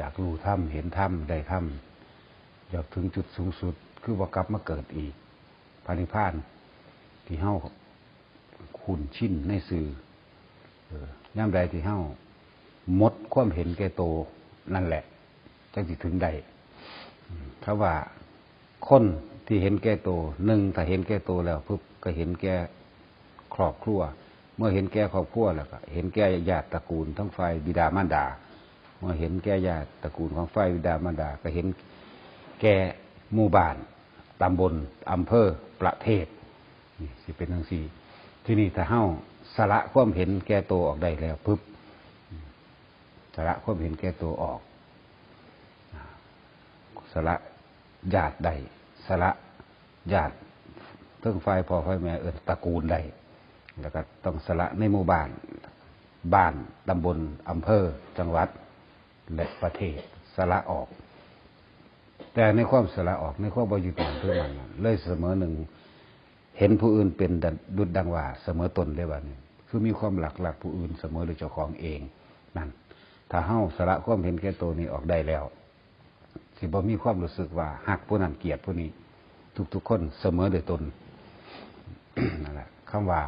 อยากรู้ธรรมเห็นธรรมได้ธรรมอยากถึงจุดสูงสุดคือว่ากลับมาเกิดอีกพระนิพพานที่เฮาคุ้นชินในสื่อย่ำใดที่เฮาหมดความเห็นแก่โตนั่นแหละจังสิถึงใดถ้าว่าคนที่เห็นแก่โตหนึ่งถ้าเห็นแก่โตแล้วปุ๊บก็เห็นแก่ครอบครัวเมื่อเห็นแก่ครอบครัวแล้วก็เห็นแก่ญาติตระกูลทั้งฝ่ายบิดามารดาเมื่อเห็นแก่ญาติตระกูลของฝ่ายบิดามารดาก็เห็นแก่หมู่บ้านตำบลอำเภอประเทศนี่สิเป็นจังซี่ที่นี่ถ้าเฮาสละความเห็นแก่โตออกได้แล้วปุ๊บสละความเห็นแก่โตออกสละญาติใดสละญาติเพิ่งฝ่ายพ่อฝ่ายแม่ตระกูลใดแล้วก็ต้องสละในหมู่บ้านบ้านตำบลอำเภอจังหวัดและประเทศสละออกแต่ในความสละออกในความบ่ยึดมั่นถือมั่นเลยเสมอหนึ่งเห็นผู้อื่นเป็นดุจดังว่าเสมอตนได้ว่านี่คือมีความหลักผู้อื่นเสมอโดยเจ้าของเองนั่นถ้าเฮาสละความเห็นแก่ตัวนี้ออกได้แล้วสิบ่มีความรู้สึกว่าฮักผู้นั้นเกลียดผู้นี้ทุกคนเสมอโดยตน นั่นแหละคำว่า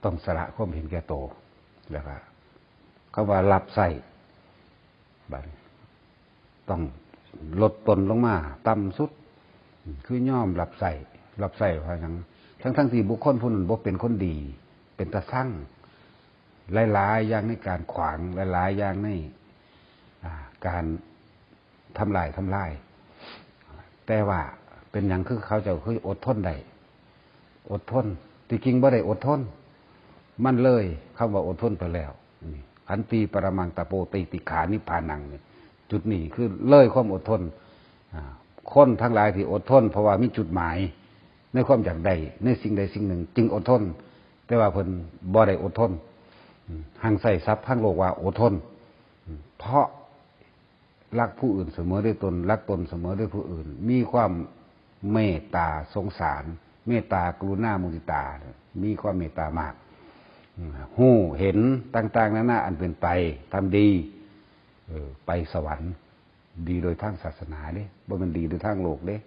ต้องสละความเห็นแก่โตแล้วก็คำว่ารับใส่บัดต้องลดตนลงมาต่ำสุดคือย่อมรับใส่เพราะทั้งที่บุคคลผู้นั้นบ่เป็นคนดีเป็นตาสั่งหลายๆอย่างในการขวางหลายๆอย่างในการทำลายแต่ว่าเป็นอย่างคือเขาจะเคยอดทนได้อดทนที่จริงบ่ได้อดทนมันเลยคำว่าอดทนไปแล้วขันติปรมังตะโปติติขานิพพานังจุดนี้คือเลยความอดทนคนทั้งหลายที่อดทนเพราะว่ามีจุดหมายในความอยากได้ในสิ่งใดสิ่งหนึ่งจึงอดทนแต่ว่าเพิ่นบ่ได้อดทนหังใส่ทรัพย์ทั้งโลกว่าอดทนเพราะรักผู้อื่นเสมอด้วยตนรักตนเสมอด้วยผู้อื่นมีความเมตตาสงสารเมตตากรุณามุทิตามีความเมตตามากหูเห็นต่างๆนั้นอันเป็นไปทำดีไปสวรรค์ดีโดยทางศาสนาเด้บ่มันดีโดยทางโลกเด้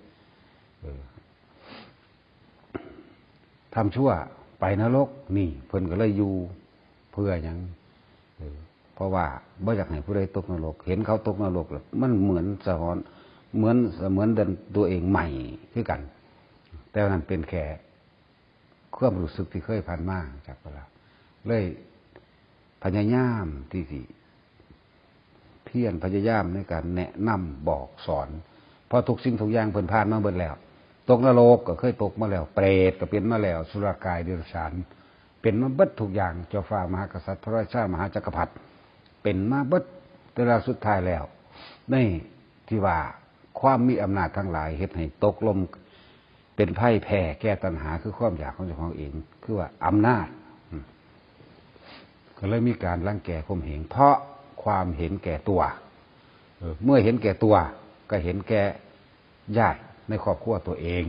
ทำชั่วไปนรกนี่เพิ่นก็เลยอยู่เพื่อหยังเพราะว่าบ่อยากให้ผู้ใดตกนรกเห็นเขาตกนรกมันเหมือนสะท้อนเหมือนเดินตัวเองใหม่คือกันแต่นั้นเป็นแค่ความรู้สึกที่เคยผ่านมาจากเราเลยพยายามที่สิเพียรพยายามในการแนะนำบอกสอนเพราะทุกสิ่งทุกอย่างเพิ่นผ่านมาเบิดแล้วตกนรกก็เคยตกมาแล้วเปรตก็เป็นมาแล้วสุรกายเดรัจฉานเป็นมาเบิดทุกอย่างเจ้าฟ้ามหากษัตริย์พระราชามหาจักรพรรดิเป็นมาเบิดแต่ละสุดท้ายแล้วในที่ว่าความมีอำนาจทั้งหลายเฮ็ดให้ตกลมเป็นไพ่แพ้แก้ตัณหาคือความอยากของเจ้าของเองคือว่าอำนาจก็เลยมีการรังแกข่มเหงเพราะความเห็นแก่ตัวเมื่อเห็นแก่ตัวก็เห็นแก่ญาติในครอบครัวตัวเอง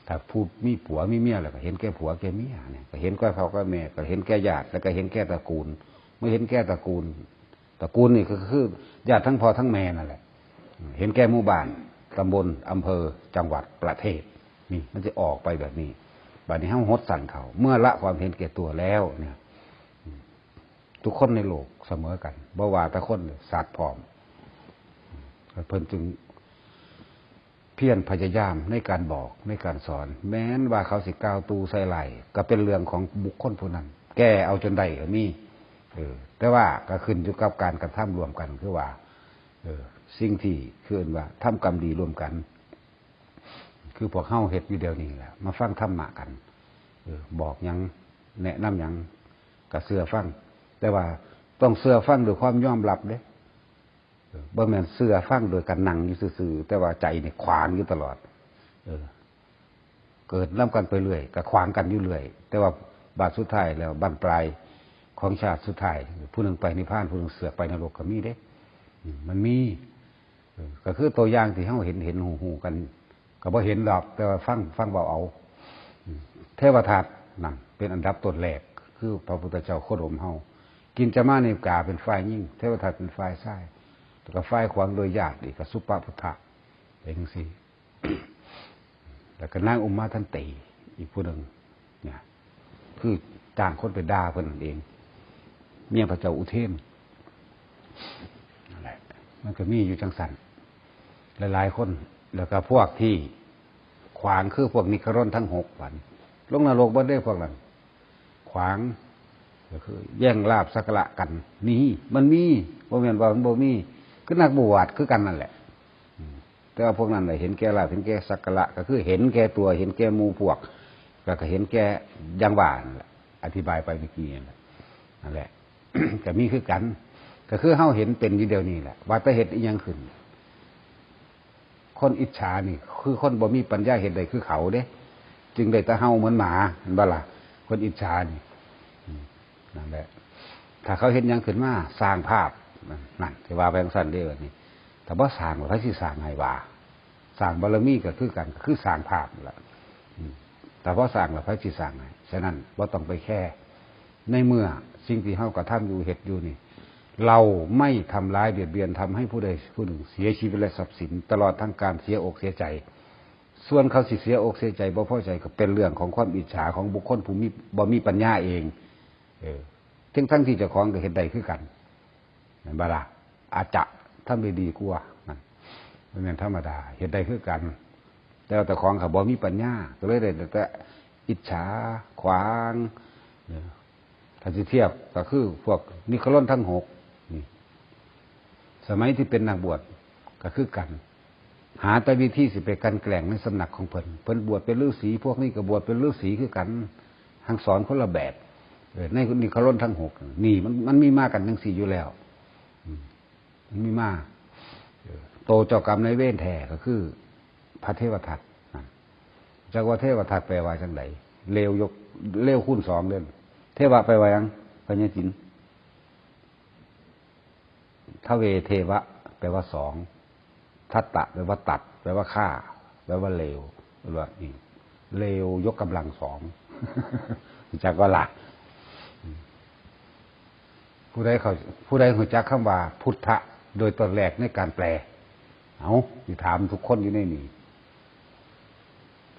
ถ้าพูดมีผัวมีเมียแล้วก็เห็นแก่ผัวแก่เมียเนี่ยก็เห็นแก่พ่อแก่แม่ก็เห็นแก่ญาติแล้วก็เห็นแก่ตระกูลเมื่อเห็นแก่ตระกูลนี่ก็คือญาติทั้งพ่อทั้งแม่นั่นแหละเห็นแก่หมู่บ้านตำบลอำเภอจังหวัดประเทศนี่มันจะออกไปแบบนี้บัดนี้เฮาฮดสั่นเขาเมื่อละความเห็นแก่ตัวแล้วเนี่ยทุกคนในโลกเสมอกันบ่ว่าแต่คนสัตว์พร้อมเพิ่นจึงเพียรพยายามในการบอกในการสอนแม้นว่าเขาสิก้าวตูใส่ไหลก็เป็นเรื่องของบุคคลผู้นั้นแก้เอาจนได้ก็มีแต่ว่าก็ขึ้นอยู่กับการกระทำรวมกันคือว่าสิ่งที่คือว่าทำกรรมดีรวมกันคือพวกเฮาเฮ็ดอยู่เดียวนี้แหละมาฟังธรรมะกันบอกหยังแนะนำหยังก็เชื่อฟังแต่ว่าต้องเชื่อฟังด้วยความยอมรับเด้บ่แม่นเชื่อฟังโดยการนั่งอยู่ซื่อๆแต่ว่าใจนี่ขวางอยู่ตลอดเกิดนำกันไปเรื่อยก็ขวางกันอยู่เรื่อยแต่ว่าบาดสุดท้ายแล้วบั้นปลายของชาติสุดท้ายผู้หนึ่งไปนิพพานผู้หนึ่งเสือกไปนรกก็มีเด้มันมีก็คือตัวอย่างที่เฮาเห็นหูกันก็บ่เห็นดอกแต่ว่าฟังเบาเอาเทวทัตนั่นเป็นอันดับต้นแรกคือพระพุทธเจ้าโคดมเฮากินจะมาในกาเป็นฝ่ายยิ่งเทวทัตเป็นฝ่ายซ้าย แล้วก็ฝ่ายขวางโดยญาติอีกก็สุปพุทธะเป็นจังซี่ แล้วก็นางอุมมาทันติอีกผู้หนึ่งเนี่ยคือจ้างคนไปด่าเพิ่นนั่นเองเมียพระเจ้าอุเทนนั่นแหละมันก็มีอยู่จังสันหลายๆคนแล้วก็พวกที่ขวางคือพวกนิครนทั้ง6 วันลงนรกบ่ได้พวกนั้นขวางก็คือแย่งลาภสักการะกันนี่มันมีบ่แม่นว่ามันบ่มีคือนักบวชคือกันนั่นแหละแต่ว่าพวกนั้นน่ะเห็นแก่ลาภเห็นแก่สักการะก็คือเห็นแก่ตัวเห็นแก่หมู่พวกก็เห็นแก่อย่างว่านั่นแหละอธิบายไปเมื่อกี้นั่นแหละ ก็มีคือกันก็คือเฮาเห็นเป็นอยู่เดียวนี้แหละว่าแต่เฮ็ดอีหยังขึ้นคนอิจฉานี่คือคนบ่มีปัญญาเฮ็ดได้คือเขาเด้จึงได้แต่เฮาเหมือนหมาเห็นบ่ล่ะคนอิจฉานี่นั่นแหละถ้าเขาเห็นหยังขึ้นมาสร้างภาพนั่นที่ว่าไปจังซั่นเด้อนี่แต่บ่สร้างว่าไผสิสร้างให้ว่าสร้างบารมีก็คือกันคือสร้างภาพนั่นล่ะแต่พอสร้างแล้วไผสิสร้างให้ฉะนั้นบ่ต้องไปแค่ในเมื่อสิ่งที่เฮากระทำอยู่เฮ็ดอยู่นี่เราไม่ทำร้ายเบียดเบียนทำให้ผู้ใดผู้หนึ่งเสียชีวิตและทรัพย์สินตลอดทั้งการเสียอกเสียใจส่วนเขาสิเสียอกเสียใจบ่พอใจก็เป็นเรื่องของความอิจฉาของบุคคลผู้มีบ่มีปัญญาเองทั้งที่เจ้าของก็เฮ็ดได้คือกันแม่นบ่ล่ะอาจจะทำได้ดีกว่านั่นบ่แม่นธรรมดาเฮ็ดได้คือกันแต่ว่าเจ้าของเขาบ่มีปัญญาก็เลยได้แต่อิจฉาขวางถ้าสิเทียบก็คือพวกนิครนทั้ง6นี่สมัยที่เป็นนักบวชก็คือกันหาแต่วิธีสิไปกันแกล้งในสำนักของเพิ่นบวชเป็นฤาษีพวกนี้ก็บวชเป็นฤาษีคือกันทั้งสอนคนละแบบในนิครนทั้ง6นี่มันมีมากันจังซี่อยู่แล้วมันมีมาโตเจ้ากรรมนายเวรแท้ก็คือพระเทวทัตจักว่าเทวทัตแปลว่าจังไดเลวคูณ2เด้อเทวะไปว่ายังปัญญาจินทเวเทวะแปลว่า2ทัตตะแปลว่าตัดแปลว่าฆ่าแปลว่าเลวแปลว่านี่เลวยกกำลัง2จักว่าล่ะผู้ใดรู้จักคำว่าพุทธะโดยตอนแรกในการแปลเอาสิถามทุกคนอยู่ในนี้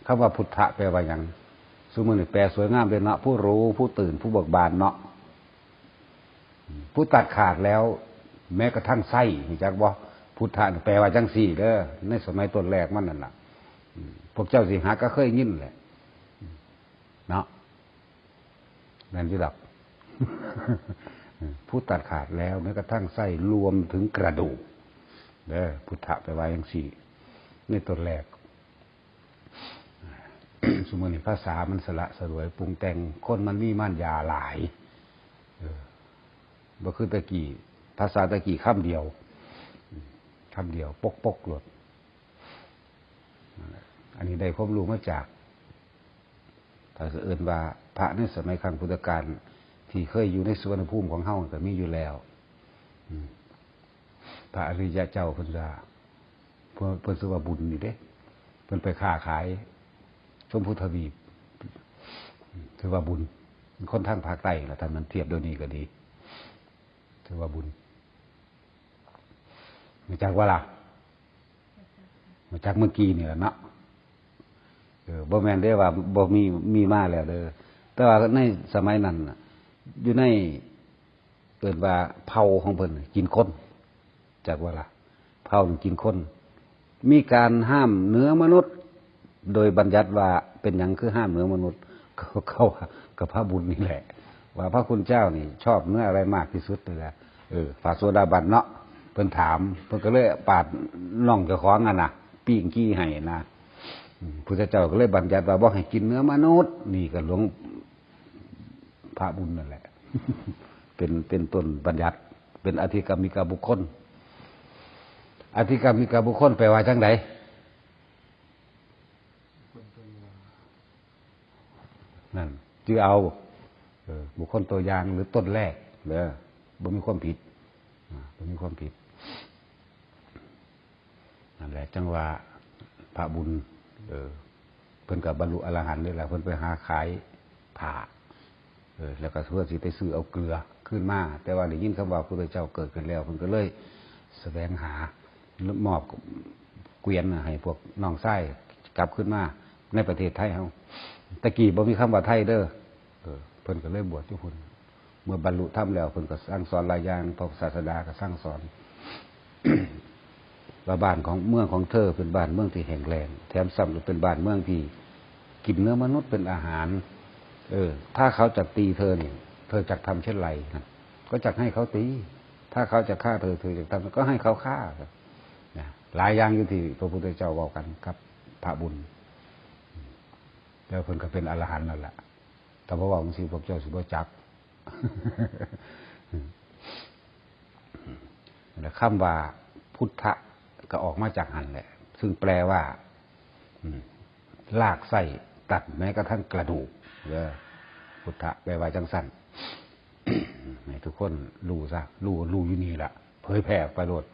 คำว่าพุทธะแปลว่าหยังสมมุติแปลสวยงามเลยเนาะผู้รู้ผู้ตื่นผู้เบิกบานเนาะผู้ตัดขาดแล้วแม้กระทั่งไส้รู้จักบ่พุทธะแปลว่าจังซี่เด้อในสมัยต้นแรกมันนั่นล่ะพวกเจ้าสิหาก็เคยยินแหละเนาะนั่นอยู่ดอก ผู้ตัดขาดแล้วแม้กระทั่งไส้รวมถึงกระดูกเด้อพุทธะแปลว่าจังซี่ในต้นแรกสมมติภาษามันสละสลวยปรุงแต่งคนมันมีม่านยาหลายบ่คือตะกี้ภาษาตะกี้คำเดียวปกหลดอันนี้ได้ความรู้มาจากถ้าเอิ้นว่าพระในสมัยครั้งพุทธกาลที่เคยอยู่ในสุวรรณภูมิของเฮาก็มีอยู่แล้วพระอริยะเจ้าเพิ่นว่าเพิ่นชื่อว่าบุญนี่เด้เพิ่นไปค้าขายชมพูทวีปถือว่าบุญคนทางภาคใต้ล่ะท่านมันเทียบโดยนี้ก็ดีถือว่าบุญมาจากว่าล่ะมาจากเมื่อกี้นี่แหละเนาะบ่แม่นได้ว่าบ่มีมาแล้วเด้อแต่ว่าในสมัยนั้นอยู่ในเกิดว่าเผ่าของเพิ่นกินคนจากว่าล่ะเผ่ากินคนมีการห้ามเนื้อมนุษย์โดยบัญญัติว่าเป็นหยังคือห้ามเนื้อมนุษย์เขากับพระบุญนี่แหละว่าพระคุณเจ้านี่ชอบเนื้ออะไรมากที่สุดเลยแหละฝาโซดาบันเนาะเพิ่นถามเพิ่นก็เลยปาดน่องเจ้าของอ่ะนะปิ้งกี้ให้นะพุทธเจ้าก็เลยบัญญัติว่าบ่ให้กินเนื้อมนุษย์นี่ก็หลวงพระบุญนั่นแหละ เป็นต้นบัญญัติเป็นอธิกรรมิกาบุคคลอธิกรรมิกาบุคคลแปลว่าจังไดนั่นจึงเอาบุคคลตัวอย่างหรือต้นแรกเด้อบ่มีความผิดบ่มีความผิดนั่นแหละจังว่าพระบุญเพิ่นก็บรรลุอรหันต์นี่แหละเพิ่นไปหาขายผ้าแล้วก็เพื่อสิไปซื้อเอาเกลือขึ้นมาแต่ว่าได้ยินคำว่าพระพุทธเจ้าเกิดขึ้นแล้วเพิ่นก็เลย แสวงหามอบเกวียนให้พวกน้องไส้กลับขึ้นมาในประเทศไทยเฮาตะกี้บ่มีคำว่าไทยเด้อเพิ่นก็เลยบวชอยู่พุ่นเมื่อบรรลุธรรมแล้วเพิ่นก็สั่งสอนหลายอย่างพระศาสดาก็สั่งสอน ว่าบ้านของเมืองของเธอเป็นบ้านเมืองที่แข็งแรงแถมซ้ำเป็นบ้านเมืองที่กินเนื้อมนุษย์เป็นอาหารถ้าเขาจะตีเธอเนี่ยเธอจะทำเช่นไรนะก็จะให้เขาตีถ้าเขาจะฆ่าเธอจะทำก็ให้เขาฆ่านะหลายอย่างอยู่ที่พระพุทธเจ้าบอกกันครับพระบุญแล้วเพิ่นก็เป็นอรหันต์นั่นแหละแต่พระว่าองค์สิพวกเจ้าสิบ่จัก แล้วคำว่าพุทธะก็ออกมาจากหันแหละซึ่งแปลว่าลากไส้ตัดแม้กระทั่งกระดูกพุทธะแปลว่าจังสั้น ให้ทุกคนรู้ซะรู้อยู่นี่แหละเผยแผ่ไปโลด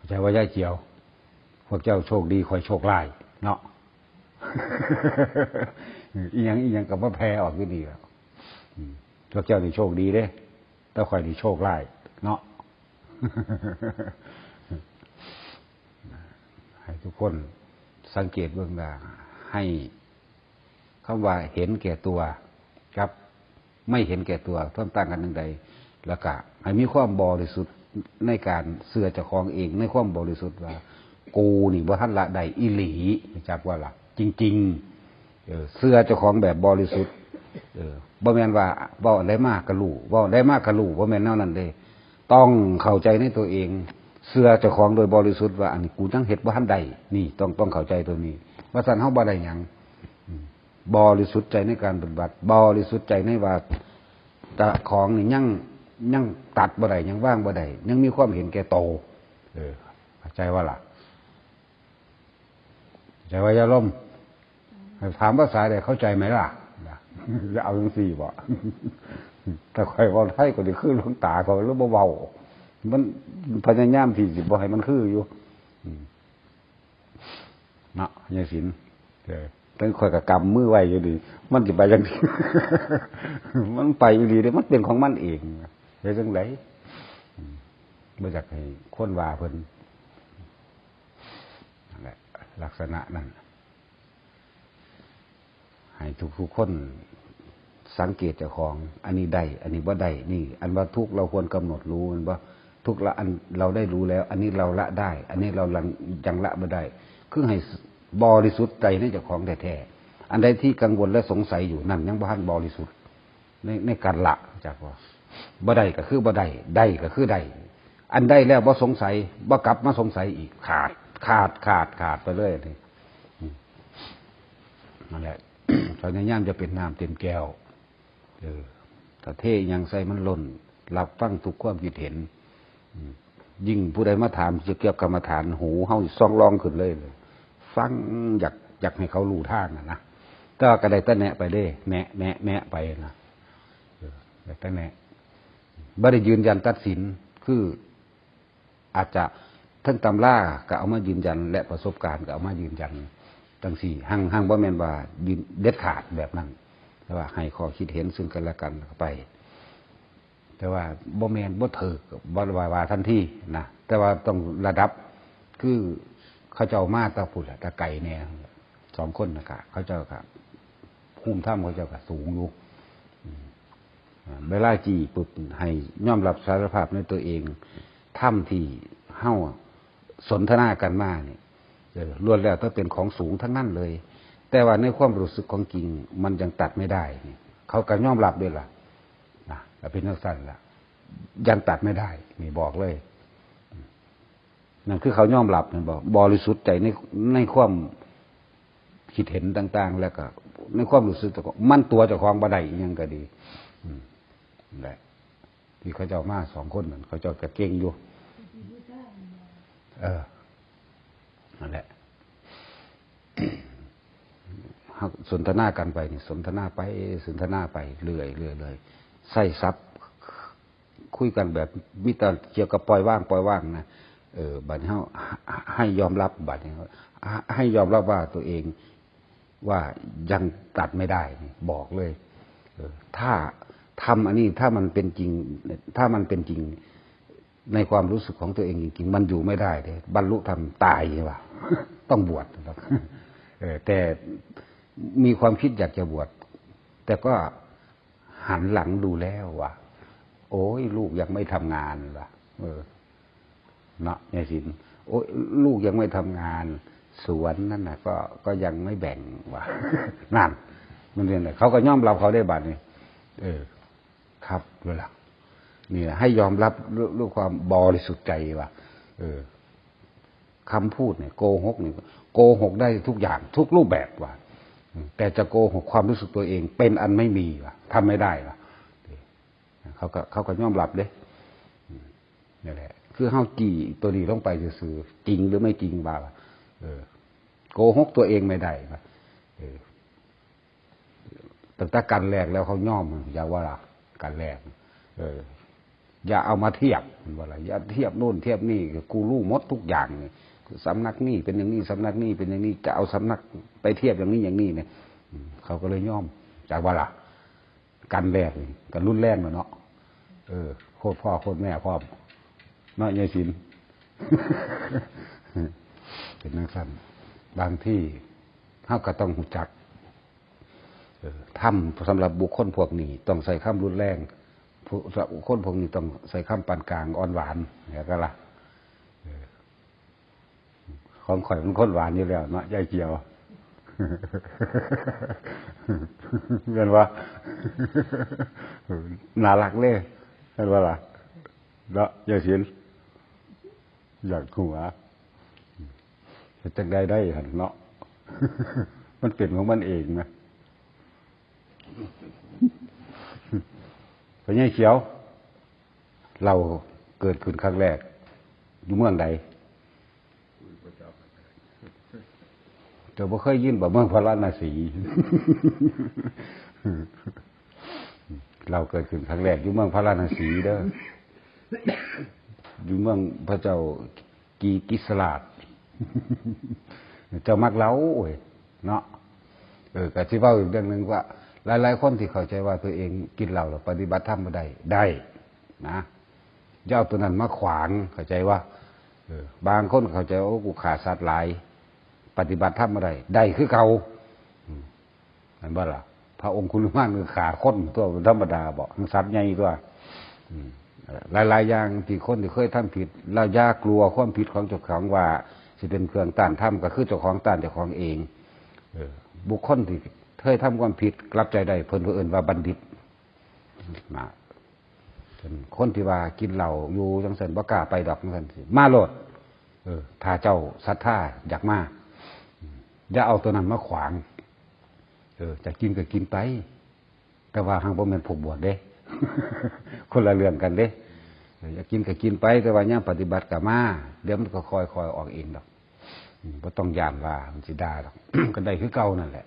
ใจว่าย่ายเจียวพวกเจ้าโชคดีคอยโชคร้ายเนาะ อีหยังกับว่าแพ้ออกอยู่ดีแล้วพวกเจ้านี่โชคดีเด้แต่คอยนี่โชคร้ายเนาะ ให้ทุกคนสังเกตเบื้องหน้าให้คำว่าเห็นแก่ตัวครับไม่เห็นแก่ตัวต่างกันอย่างใดแล้วก็ให้มีความบริสุทธิ์ในการเสื่อเจ้าของเองในความบริสุทธิ์ว่ากูนี่บ่ทันละใดอีหลีจับว่าล่ะจริงๆเสื่อเจ้าของแบบบริสุทธิ์บ่แม่นว่าเว้าได้มากกะรู้เว้าได้มากกะรู้บ่แม่นแนวนั้นเด้ต้องเข้าใจในตัวเองเสื่อเจ้าของโดยบริสุทธิ์ว่าอันนี้กูจังเฮ็ดบ่ทันใดนี่ต้องเข้าใจตัวนี้ว่าซั่นเฮาบ่ได้หยังบริสุทธิ์ใจในการปฏิบัติบริสุทธิ์ใจในว่าแต่ของนี่ยังตัดบ่ได้ยังว่างบ่ได้ยังมีความเห็นแก่โตเข้าใจว่าล่ะใจว่าอย่าล้มถามภาษาใดเข้าใจไหมล่ะจะเอาจังซี่บ่แต่ค่อยเว้าไทยก็สิคือหลวงตาเขาหรือบ่เว้ามันพยายามที่สิบ่ให้มันคืออยู่เนาะยายศิลป์ตั้งคอยกับกำมือไว้อยู่ดีมันจะไปยังไง มันไปอยู่ดีเลยมันเป็นของมันเองเฮ้ยจังไรไม่อยากให้คนว่าเพิ่นนั่นแหละลักษณะนั้นให้ทุกคนสังเกตเจ้าของอันนี้ได้อันนี้ว่าได้นี่อันว่าทุกเราควรกำหนดรู้มันว่าทุกละอันเราได้รู้แล้วอันนี้เราละได้อันนี้เรายังละไม่ได้คือให้บริสุทธิ์ใจในเจ้าของแท้ๆอันใดที่กังวลและสงสัยอยู่นั่นยังบ่ทันบริสุทธิ์ในการละจากว่าบ่ได้ก็คือบ่ได้ได้ก็คือได้อันได้แล้วบ่สงสัยบ่กลับมาสงสัยอีกขาดไปเลยนี่นั่นแหละพยายามจะเป็นน้ำเต็มแก้วถ้าเทยังใส่มันหล่นรับฟังทุกความคิดเห็นยิ่งผู้ใดมาถามเกี่ยวกับกรรมฐานหูเฮาซ่องร้องขึ้นเลยฟังอยากให้เขารู้ทางนะก็กระไดตะแนะไปเด้แนะไปนะตะแนะบ่ได้ยืนยันตัดสินคืออาจจะทั้งตำราก็เอามายืนยันและประสบการณ์ก็เอามายืนยันจังสี่หั่งบ่แม่นว่ายืนเด็ดขาดแบบนั้นแต่ว่าให้ข้อคิดเห็นซึ่งกันและกันไปแต่ว่าบ่แม่นบ่ถือบ่ว่าทันทีนะแต่ว่าต้องระดับคือเขาเจ้ามาตะพุ่นตะไก่แน่2คนนะกะเขาเจ้าก็ภูมิธรรมเขาเจ้าก็สูงอยู่เวลาจี้ปึ๊บให้ยอมรับสารภาพในตัวเองธรรมที่เฮาสนทนากันมานี่ล้วนแล้วต้องเป็นของสูงทั้งนั้นเลยแต่ว่าในความรู้สึกของจริงมันยังตัดไม่ได้เขาก็ยอมรับด้วยล่ะนะเป็นนักสั่นล่ะยังตัดไม่ได้นี่บอกเลยนั่นคือเขายอมรับบอกบริสุทธิ์ใจในความคิดเห็นต่างๆแล้วก็ในความรู้สึกมันตัวเจ้าของบ่ได้ยังก็ดีแหละที่เขาเจ้ามา2คนนั่นเขาเจ้าก็เก่งอยู่นั่นแหละ สนทนากันไปนี่สนทนาไปเรื่อยใส่ซับคุยกันแบบมิตรเกี่ยวกับปล่อยว่างนะบัดนี้ให้ยอมรับบัดนี้ให้ยอมรับว่าตัวเองว่ายังตัดไม่ได้บอกเลยถ้าทำอันนี้ถ้ามันเป็นจริง ในความรู้สึกของตัวเองจริงๆมันอยู่ไม่ได้เลยบรรลุธรรมตายใช่ป่ะ ต้องบวชนะครับแต่มีความคิดอยากจะบวชแต่ก็หันหลังดูแล้วว่าโอ้ยลูกยังไม่ทำงานว่ะเนาะยายศิลป์โอ้ยลูกยังไม่ทำงานสวนนั่นน่ะก็ยังไม่แบ่งว่ะ นั่นมันเรียนเลยเขาก็ยอมรับเขาได้บัดนี้ครับเวลานี่แหละให้ยอมรับด้วยความบริสุทธิ์ใจว่าคำพูดเนี่ยโกหกเนี่ยโกหกได้ทุกอย่างทุกรูปแบบว่ะแต่จะโกหกความรู้สึกตัวเองเป็นอันไม่มีว่ะทำไม่ได้ว่ะเขาก็ยอมรับเลยนี่แหละคือเฮาจีตัวนี้ลงไปซื่อจริงหรือไม่จริงบ่าโกหกตัวเองไม่ได้ว่ะตั้งแต่กันแรกแล้วเขาย่อมอย่าว่าล่ะกันแรกอย่าเอามาเทียบว่าอะไรอย่าเทียบโน่นเทียบนี่กูรู้หมดทุกอย่างเลยสำนักนี่เป็นอย่างนี้สำนักนี่เป็นอย่างนี้จะเอาสำนักไปเทียบอย่างนี้อย่างนี้เนี่ยเขาก็เลยย่อมจากว่าล่ะกันแรกกันรุ่นแรกเนาะโคตรพ่อโคตรแม่พ่อเนาะยายศิลป์ เป็นนักสั้นบางที่เขาก็ต้องหูจักทำสำหรับบุคคลพวกนี้ต้องใส่คำรุนแรงสำหรับบุคคลพวกนี้ต้องใส่คำปานกลางอ่อนหวานอย่างก็ล่ะของข่อยมันข้นหวานอยู่แล้วเนาะยายเกียวเห็นว่าน่ารักเลยเห็นว่าล่ะเนาะยายศิลป์อยากหัวจะจังได้หันเนาะมันเป็นของมันเองนะพญาเขียวเราเกิดขึ้นครั้งแรกอยู่เมืองใดเจ้าบ่เคยยินบ่เมืองพระราณสี เราเกิดขึ้นครั้งแรกอยู่เมืองพระราณสีเด้ออยู่เมืองพระเจ้ากีกิสลาด เจ้ามักเล้าเนาะก็สิเว้าอีกเรื่องนึงว่าหลายๆคนที่เข้าใจว่าตัวเองกินเหล้าแล้วปฏิบัติธรรมบ่ได้นะอย่าเอาตัวนั้นมาขวางเข้าใจว่าบางคนเข้าใจว่ากูขาดสัตว์หลายปฏิบัติธรรมบ่ได้คือเก่าเห็นบ่ล่ะพระองค์คุลิมานคือขาคนตัวธรรมดาบ่สัตว์ใหญ่ตัวหลายๆอย่างที่คนที่เคยทำผิดแล้วอย่ากลัวความผิดของเจ้าของว่าสิเป็นเครื่องต้านทำก็คือเจ้าของต้านเจ้าของเองบุคคลที่เคยทำความผิดกลับใจได้เพิ่นเอิ้นว่าบัณฑิตมาเป็นคนที่ว่ากินเหล้าอยู่จังซั่นบ่กล้าไปดอกจังซั่นสิมาโลดถ้าเจ้าศรัทธาอยากมาอย่าเอาตัวนั้นมาขวางจะกินก็กินไปแต่ว่าหังบ่แม่นพวกบวชเด้ คนละเรื่องกันเด้อยากกินก็กินไปแต่ว่าย่างปฏิบัติก็มาเดี๋ยวมันก็ค่อยๆออกเองดอกบ่ต้องย่านว่ามันสิด่าดอก ก็ได้คือเก่านั่นแหละ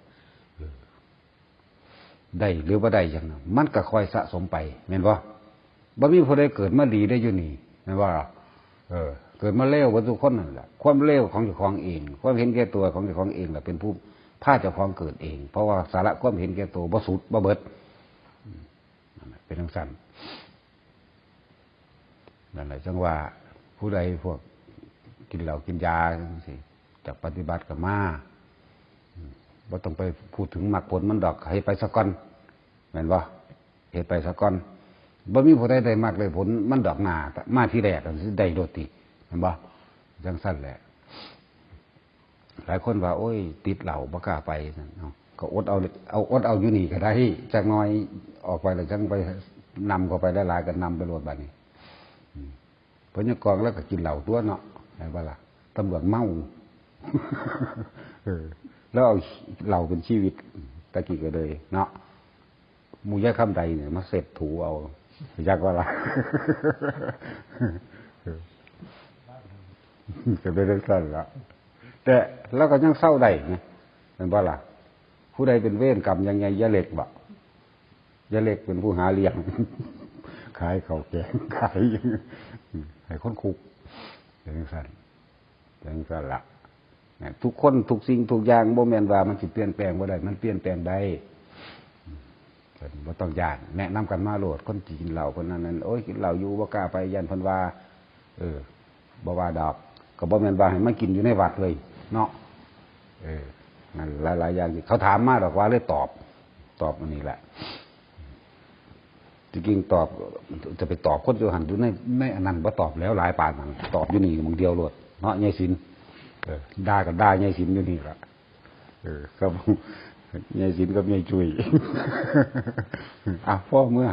ได้หรือว่าได้อย่างนั้นมันก็ค่อยสะสมไปแม่นบ่มีผู้ใดเกิดมาดีได้อยู่นี่แม่นว่าเกิดมาเลวบ่ทุกคนนั่นแหละความเลวของเจ้าของเองความเห็นแก่ตัวของเจ้าของเองแหละเป็นผู้พาเจ้าของเกิดเองเพราะว่าสาระความเห็นแก่ตัวบ่สุดบ่เบิดเป็นจังซั่นนั่นแหละจังว่าผู้ใดพวกกินเหล้ากินยาจังซี่จะปฏิบัติก็มาบ่ต้องไปพูดถึงมรรคผลมันดอกให้ไปซะก่อนแม่นบ่เฮ็ดไปซะก่อนบ่มีผู้ใดได้มรรคได้ผลมันดอกหน้ามาที่แรกก็สิได้โดดติแม่นบ่จังซั่นแหละหลายคนว่าโอ้ยติดเหล้าบ่กล้าไปเนาะก็อดเอาอยู่นี่ก็ได้จักหน่อยออกไปแล้วจังไปนำเข้าไปหลายๆก็นำไปโลดบัดนี้เพิ่นยังกองแล้วก็กินเหล้าตัวเนาะแม่นบ่ล่ะตำรวจเมา แล้วเอาเหล้าเป็นชีวิตตะกี้ก็เลยเนาะหมู่ยะคำใดเนี่ยมาเสร็จถูเอาอยากว่าล่ะ ก็ได้เรื่องสั้นละแต่เราก็ยังเศร้าได้นะเป็นบ่ล่ะผู้ใดเป็นเวรกรรมยังไงยะเล็กบ่ยะเล็กเป็นผู้หาเลี้ยง ขายข้าวแกงขายให้คนคุกเป็นเรื่องสั้นละทุกคนทุกสิ่งทุกอย่างบ่แม่นว่ามันสิเปลี่ยนแปลงบ่ได้มันเปลี่ยนแปลงได้บ่ต้องย่านแนะนำกันมาโลดคนกินเหล้าคนนั้นโอ้ยกินเหล้าอยู่บ่กล้าไปยันเพิ่นว่า บ่ว่าดอกก็บ่แม่นว่าให้มากินอยู่ในวัดเลยเนาะนั่นหลายๆอย่างเขาถามมาดอกว่าเลยตอบอันนี้แหละจริงๆตอบจะไปตอบคนอยู่หันอยู่ในอันนั้นบ่ตอบแล้วหลายปานนั้นตอบอยู่นี่มึงเดียวโลดเนาะยายศิลป์ด่าก็ด่ายายศิลป์อยู่นี่ล่ะครับยายศิลป์กับยายจุ้ยพ่อเมื่อ